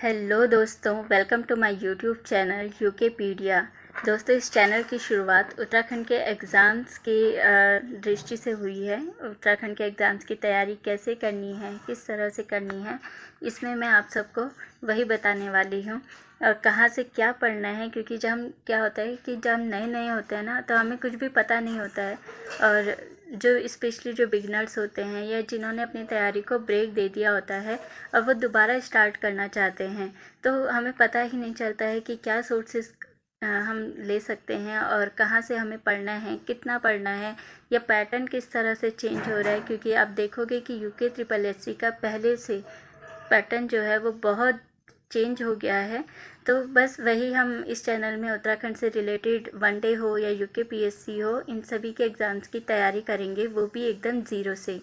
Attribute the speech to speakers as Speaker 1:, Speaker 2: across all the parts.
Speaker 1: Hello दोस्तों, welcome to my YouTube channel Ukpedia. दोस्तों, इस चैनल की शुरुआत उत्तराखंड के एग्ज़ाम्स की दृष्टि से हुई है। उत्तराखंड के एग्ज़ाम्स की तैयारी कैसे करनी है, किस तरह से करनी है, इसमें मैं आप सबको वही बताने वाली हूँ। और कहाँ से क्या पढ़ना है, क्योंकि क्या होता है कि जब हम नए नए होते हैं ना, तो हमें कुछ भी पता नहीं होता है। और जो स्पेशली जो बिगनर्स होते हैं या जिन्होंने अपनी तैयारी को ब्रेक दे दिया होता है और वो दोबारा स्टार्ट करना चाहते हैं, तो हमें पता ही नहीं चलता है कि क्या सोर्सेस हम ले सकते हैं और कहाँ से हमें पढ़ना है, कितना पढ़ना है, या पैटर्न किस तरह से चेंज हो रहा है। क्योंकि आप देखोगे कि यूके ट्रिपल एससी का पहले से पैटर्न जो है वो बहुत चेंज हो गया है। तो बस वही हम इस चैनल में उत्तराखंड से रिलेटेड वनडे हो या यूके पीएससी हो, इन सभी के एग्ज़ाम्स की तैयारी करेंगे, वो भी एकदम ज़ीरो से।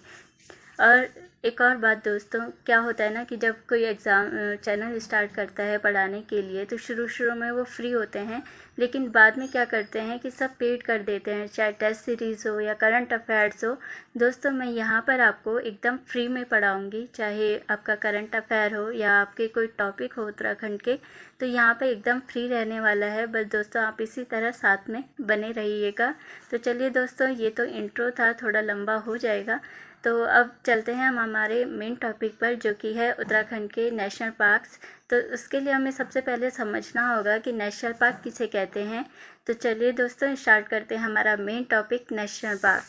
Speaker 1: और एक और बात दोस्तों, क्या होता है ना कि जब कोई एग्ज़ाम चैनल स्टार्ट करता है पढ़ाने के लिए, तो शुरू में वो फ्री होते हैं, लेकिन बाद में क्या करते हैं कि सब पेड कर देते हैं, चाहे टेस्ट सीरीज़ हो या करंट अफेयर्स हो। दोस्तों, मैं यहाँ पर आपको एकदम फ्री में पढ़ाऊँगी, चाहे आपका करंट अफेयर हो या आपके कोई टॉपिक हो उत्तराखंड के, तो यहाँ पर एकदम फ्री रहने वाला है। बस दोस्तों, आप इसी तरह साथ में बने रहिएगा। तो चलिए दोस्तों, ये तो इंट्रो था, थोड़ा लंबा हो जाएगा। तो अब चलते हैं हम हमारे मेन टॉपिक पर, जो कि है उत्तराखंड के नेशनल पार्क्स। तो उसके लिए हमें सबसे पहले समझना होगा कि नेशनल पार्क किसे कहते हैं। तो चलिए दोस्तों, स्टार्ट करते हैं हमारा मेन टॉपिक, नेशनल पार्क।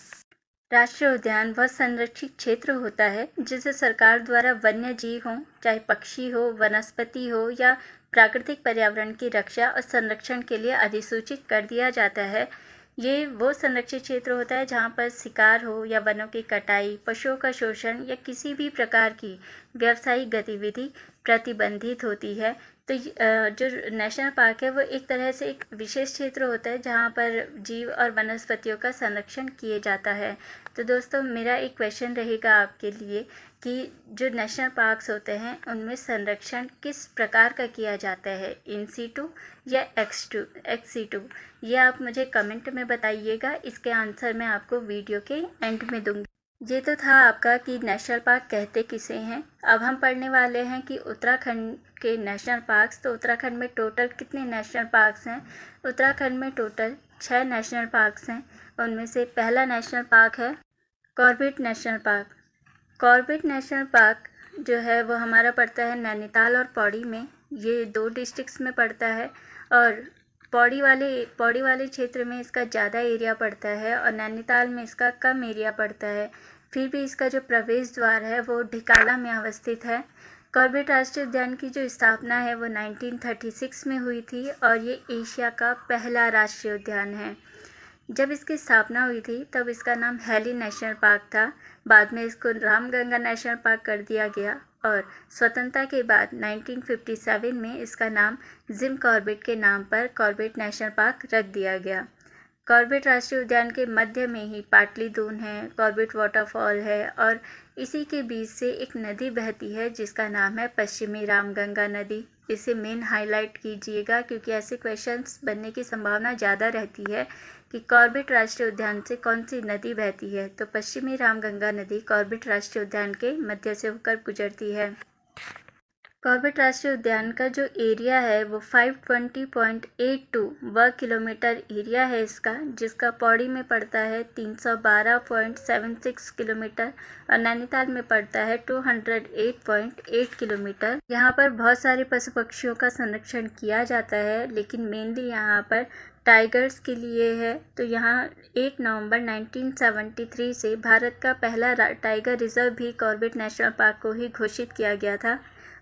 Speaker 1: राष्ट्रीय उद्यान वह संरक्षित क्षेत्र होता है जिसे सरकार द्वारा वन्य जीव हों, चाहे पक्षी हो, वनस्पति हो, या प्राकृतिक पर्यावरण की रक्षा और संरक्षण के लिए अधिसूचित कर दिया जाता है। ये वो संरक्षित क्षेत्र होता है जहाँ पर शिकार हो या वनों की कटाई, पशुओं का शोषण या किसी भी प्रकार की व्यावसायिक गतिविधि प्रतिबंधित होती है। तो जो नेशनल पार्क है वो एक तरह से एक विशेष क्षेत्र होता है जहाँ पर जीव और वनस्पतियों का संरक्षण किए जाता है। तो दोस्तों, मेरा एक क्वेश्चन रहेगा आपके लिए कि जो नेशनल पार्क्स होते हैं उनमें संरक्षण किस प्रकार का किया जाता है, इन सीटू या एक्स सीटू, ये आप मुझे कमेंट में बताइएगा। इसके आंसर मैं आपको वीडियो के एंड में दूंगी। ये तो था आपका कि नेशनल पार्क कहते किसे हैं। अब हम पढ़ने वाले हैं कि उत्तराखंड के नेशनल पार्क्स। तो उत्तराखंड में टोटल कितने नेशनल पार्क्स हैं? उत्तराखंड में टोटल 6 नेशनल पार्क्स हैं। उनमें से पहला नेशनल पार्क है Corbett national park. Corbett national park जो है वो हमारा पड़ता है नैनीताल और पौड़ी में। ये 2 डिस्ट्रिक्ट्स में पड़ता है। और पौड़ी वाले क्षेत्र में इसका ज़्यादा एरिया पड़ता है और नैनीताल में इसका कम एरिया पड़ता है। फिर भी इसका जो प्रवेश द्वार है वो ढिकाला में अवस्थित है। कॉर्बेट राष्ट्रीय उद्यान की जो स्थापना है वो 1936 में हुई थी और ये एशिया का पहला राष्ट्रीय उद्यान है। जब इसकी स्थापना हुई थी तब इसका नाम हैली नेशनल पार्क था। बाद में इसको रामगंगा नेशनल पार्क कर दिया गया और स्वतंत्रता के बाद 1957 में इसका नाम जिम कॉर्बेट के नाम पर कॉर्बेट नेशनल पार्क रख दिया गया। कॉर्बेट राष्ट्रीय उद्यान के मध्य में ही पाटली दून है, कॉर्बेट वाटरफॉल है और इसी के बीच से एक नदी बहती है जिसका नाम है पश्चिमी रामगंगा नदी। इसे मेन हाईलाइट कीजिएगा क्योंकि ऐसे क्वेश्चंस बनने की संभावना ज़्यादा रहती है कि कॉर्बेट राष्ट्रीय उद्यान से कौन सी नदी बहती है। तो पश्चिमी रामगंगा नदी कॉर्बेट राष्ट्रीय उद्यान के मध्य से होकर गुजरती है। कॉर्बेट राष्ट्रीय उद्यान का जो एरिया है वो 520.82 वर्ग किलोमीटर एरिया है इसका, जिसका पौड़ी में पड़ता है 312.76 किलोमीटर और नैनीताल में पड़ता है 208.8 किलोमीटर। यहाँ पर बहुत सारे पशु पक्षियों का संरक्षण किया जाता है, लेकिन मेनली यहाँ पर टाइगर्स के लिए है। तो यहाँ 1 नवंबर 1973 से भारत का पहला टाइगर रिजर्व भी कॉर्बेट नेशनल पार्क को ही घोषित किया गया था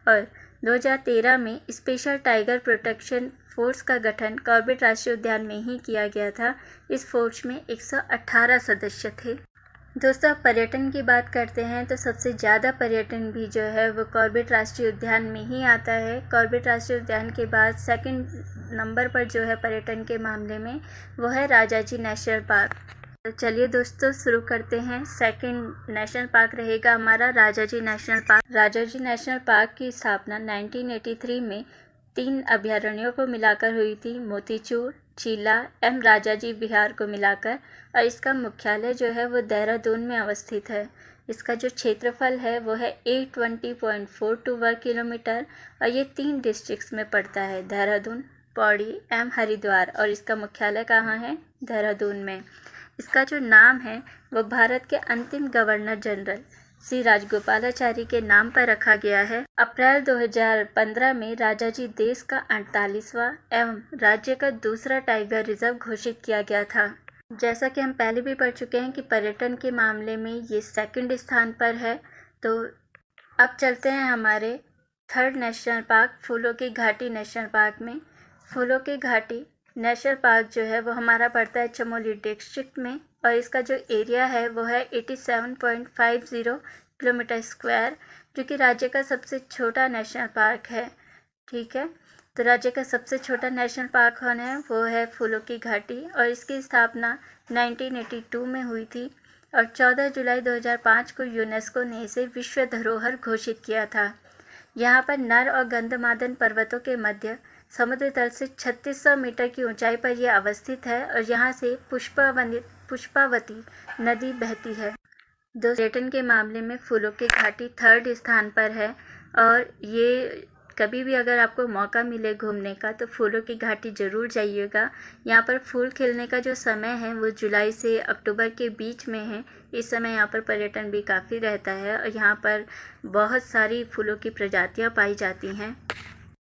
Speaker 1: और 2013 में स्पेशल टाइगर प्रोटेक्शन फोर्स का गठन कॉर्बेट राष्ट्रीय उद्यान में ही किया गया था। इस फोर्स में 118 सदस्य थे। दोस्तों, पर्यटन की बात करते हैं तो सबसे ज़्यादा पर्यटन भी जो है वो कॉर्बेट राष्ट्रीय उद्यान में ही आता है। कॉर्बेट राष्ट्रीय उद्यान के बाद सेकंड नंबर पर जो है पर्यटन के मामले में वो है राजाजी नेशनल पार्क। तो चलिए दोस्तों, शुरू करते हैं। सेकंड नेशनल पार्क रहेगा हमारा Rajaji national park. Rajaji national park की स्थापना 1983 में 3 अभयारण्यों को मिलाकर हुई थी, मोतीचूर, चीला एवं राजाजी विहार को मिलाकर, और इसका मुख्यालय जो है वो देहरादून में अवस्थित है। इसका जो क्षेत्रफल है वो है 820.42 वर्ग किलोमीटर और ये 3 डिस्ट्रिक्ट्स में पड़ता है, देहरादून, पौड़ी एवं हरिद्वार, और इसका मुख्यालय कहाँ है? देहरादून में। इसका जो नाम है वो भारत के अंतिम गवर्नर जनरल श्री राजगोपालाचारी के नाम पर रखा गया है। अप्रैल 2015 में राजाजी देश का 48वां एवं राज्य का दूसरा टाइगर रिजर्व घोषित किया गया था। जैसा कि हम पहले भी पढ़ चुके हैं कि पर्यटन के मामले में ये सेकंड स्थान पर है। तो अब चलते हैं हमारे थर्ड नेशनल पार्क फूलों की घाटी नेशनल पार्क में। फूलों की घाटी नेशनल पार्क जो है वो हमारा पड़ता है चमोली डिस्ट्रिक्ट में और इसका जो एरिया है वो है 87.50 किलोमीटर स्क्वायर, जो कि राज्य का सबसे छोटा नेशनल पार्क है। ठीक है, तो राज्य का सबसे छोटा नेशनल पार्क कौन है? वो है फूलों की घाटी और इसकी स्थापना 1982 में हुई थी और 14 जुलाई 2005 को यूनेस्को ने इसे विश्व धरोहर घोषित किया था। यहाँ पर नर और गंधमादन पर्वतों के मध्य समुद्र तल से 3600 मीटर की ऊंचाई पर यह अवस्थित है और यहाँ से पुष्पावती नदी बहती है। पर्यटन के मामले में फूलों की घाटी थर्ड स्थान पर है और ये कभी भी अगर आपको मौका मिले घूमने का तो फूलों की घाटी ज़रूर जाइएगा। यहाँ पर फूल खिलने का जो समय है वो जुलाई से अक्टूबर के बीच में है। इस समय यहाँ पर पर्यटन भी काफ़ी रहता है और यहाँ पर बहुत सारी फूलों की प्रजातियाँ पाई जाती हैं।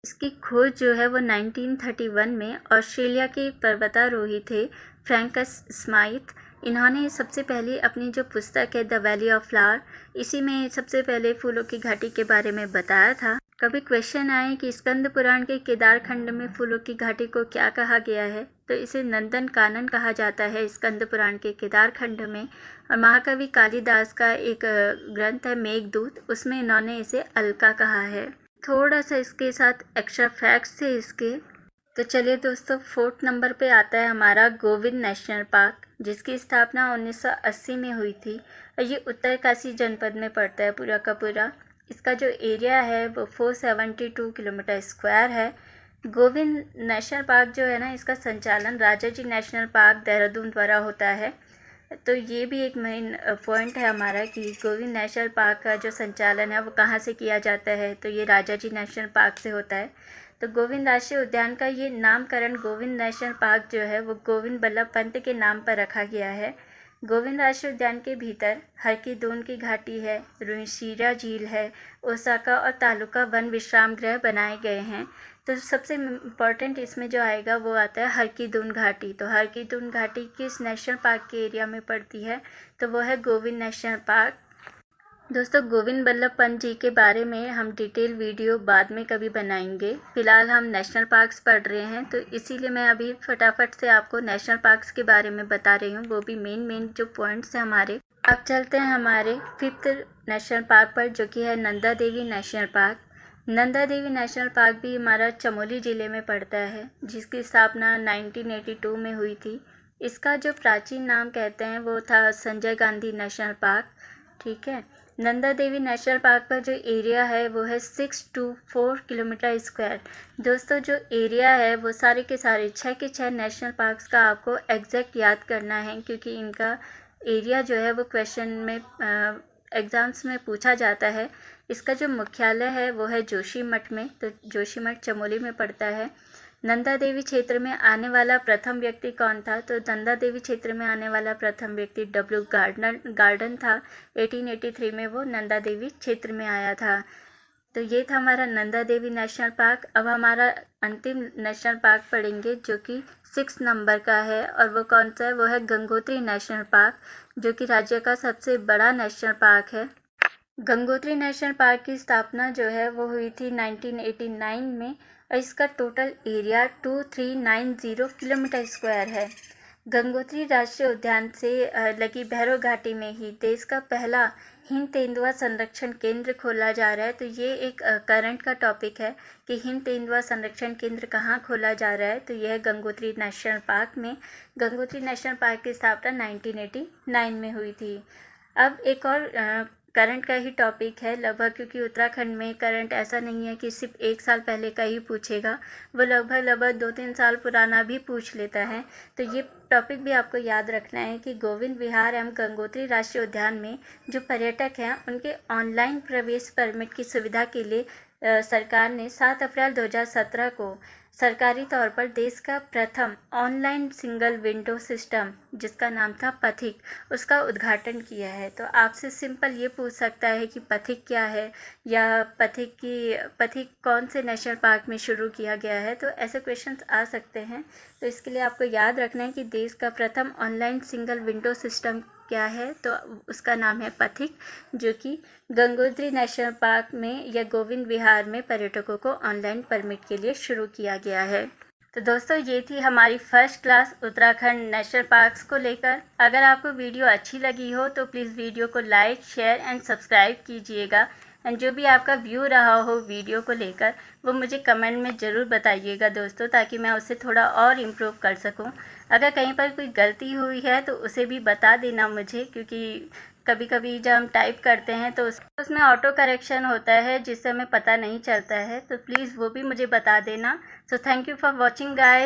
Speaker 1: इसकी खोज जो है वो 1931 में ऑस्ट्रेलिया के पर्वतारोही थे फ्रैंकस स्माइथ। इन्होंने सबसे पहले अपनी जो पुस्तक है द वैली ऑफ फ्लावर, इसी में सबसे पहले फूलों की घाटी के बारे में बताया था। कभी क्वेश्चन आए कि स्कंद पुराण के केदार खंड में फूलों की घाटी को क्या कहा गया है, तो इसे नंदन कानन कहा जाता है स्कंद पुराण के केदार खंड में। और महाकवि कालिदास का एक ग्रंथ है मेघदूत, उसमें इन्होंने इसे अलका कहा है। थोड़ा सा इसके साथ एक्स्ट्रा फैक्ट्स थे इसके। तो चलिए दोस्तों, 4th नंबर पे आता है हमारा गोविंद नेशनल पार्क, जिसकी स्थापना 1980 में हुई थी और ये उत्तरकाशी जनपद में पड़ता है पूरा का पूरा। इसका जो एरिया है वो 472 किलोमीटर स्क्वायर है। गोविंद नेशनल पार्क जो है ना, इसका संचालन राजाजी नेशनल पार्क देहरादून द्वारा होता है। तो ये भी एक मेन पॉइंट है हमारा कि गोविंद नेशनल पार्क का जो संचालन है वो कहाँ से किया जाता है, तो ये राजाजी नेशनल पार्क से होता है। तो गोविंद राष्ट्रीय उद्यान का ये नामकरण गोविंद नेशनल पार्क जो है वो गोविंद बल्लभ पंत के नाम पर रखा गया है। गोविंद राष्ट्रीय उद्यान के भीतर हरकी-दून की घाटी है, रुशिरा झील है, ओसाका और तालुका वन विश्राम गृह बनाए गए हैं। तो सबसे इम्पॉर्टेंट इसमें जो आएगा वो आता है हरकी-दून घाटी। तो हरकी-दून घाटी किस नेशनल पार्क के एरिया में पड़ती है, तो वो है गोविंद नेशनल पार्क। दोस्तों, गोविंद बल्लभ पंत जी के बारे में हम डिटेल वीडियो बाद में कभी बनाएंगे। फ़िलहाल हम नेशनल पार्क्स पढ़ रहे हैं, तो इसीलिए मैं अभी फटाफट से आपको नेशनल पार्क्स के बारे में बता रही हूँ, वो भी मेन जो पॉइंट्स हैं हमारे। अब चलते हैं हमारे 5th नेशनल पार्क पर, जो कि है Nanda Devi national park. Nanda Devi national park भी हमारा चमोली ज़िले में पड़ता है, जिसकी स्थापना 1982 में हुई थी। इसका जो प्राचीन नाम कहते हैं वो था संजय गांधी नेशनल पार्क। ठीक है, नंदा देवी नेशनल पार्क का जो एरिया है वो है 624 किलोमीटर स्क्वायर। दोस्तों, जो एरिया है वो सारे के सारे 6 के 6 नेशनल पार्क्स का आपको एग्जैक्ट याद करना है, क्योंकि इनका एरिया जो है वो क्वेश्चन में एग्ज़ाम्स में पूछा जाता है। इसका जो मुख्यालय है वो है जोशीमठ में, तो जोशीमठ चमोली में पड़ता है। नंदा देवी क्षेत्र में आने वाला प्रथम व्यक्ति कौन था, तो नंदा देवी क्षेत्र में आने वाला प्रथम व्यक्ति डब्ल्यू गार्डन था। 1883 में वो नंदा देवी क्षेत्र में आया था। तो ये था हमारा नंदा देवी नेशनल पार्क। अब हमारा अंतिम नेशनल पार्क पढ़ेंगे, जो कि 6 नंबर का है, और वो कौन सा है, वो है गंगोत्री नेशनल पार्क, जो कि राज्य का सबसे बड़ा नेशनल पार्क है। गंगोत्री नेशनल पार्क की स्थापना जो है वो हुई थी 1989 में और इसका टोटल एरिया 2390 किलोमीटर स्क्वायर है। गंगोत्री राष्ट्रीय उद्यान से लगी भैरव घाटी में ही देश का पहला हिम तेंदुआ संरक्षण केंद्र खोला जा रहा है। तो ये एक करंट का टॉपिक है कि हिम तेंदुआ संरक्षण केंद्र कहाँ खोला जा रहा है, तो यह गंगोत्री नेशनल पार्क में। गंगोत्री नेशनल पार्क की स्थापना 1989 में हुई थी। अब एक और करंट का ही टॉपिक है लगभग, क्योंकि उत्तराखंड में करंट ऐसा नहीं है कि सिर्फ 1 साल पहले का ही पूछेगा, वो लगभग 2-3 साल पुराना भी पूछ लेता है। तो ये टॉपिक भी आपको याद रखना है कि गोविंद विहार एवं गंगोत्री राष्ट्रीय उद्यान में जो पर्यटक हैं उनके ऑनलाइन प्रवेश परमिट की सुविधा के लिए सरकार ने 7 अप्रैल 2017 को सरकारी तौर पर देश का प्रथम ऑनलाइन सिंगल विंडो सिस्टम, जिसका नाम था पथिक, उसका उद्घाटन किया है। तो आपसे सिंपल ये पूछ सकता है कि पथिक क्या है, या पथिक कौन से नेशनल पार्क में शुरू किया गया है, तो ऐसे क्वेश्चंस आ सकते हैं। तो इसके लिए आपको याद रखना है कि देश का प्रथम ऑनलाइन सिंगल विंडो सिस्टम क्या है, तो उसका नाम है पथिक, जो कि गंगोत्री नेशनल पार्क में या गोविंद विहार में पर्यटकों को ऑनलाइन परमिट के लिए शुरू किया गया है। तो दोस्तों, ये थी हमारी first class Uttarakhand national parks को लेकर। अगर आपको वीडियो अच्छी लगी हो तो प्लीज़ वीडियो को लाइक, शेयर एंड सब्सक्राइब कीजिएगा। एंड जो भी आपका व्यू रहा हो वीडियो को लेकर, वो मुझे कमेंट में ज़रूर बताइएगा दोस्तों, ताकि मैं उसे थोड़ा और इम्प्रूव कर सकूं। अगर कहीं पर कोई गलती हुई है तो उसे भी बता देना मुझे, क्योंकि कभी कभी जब हम टाइप करते हैं तो उसमें ऑटो करेक्शन होता है, जिससे हमें पता नहीं चलता है। तो प्लीज़ वो भी मुझे बता देना। So thank you for watching guys.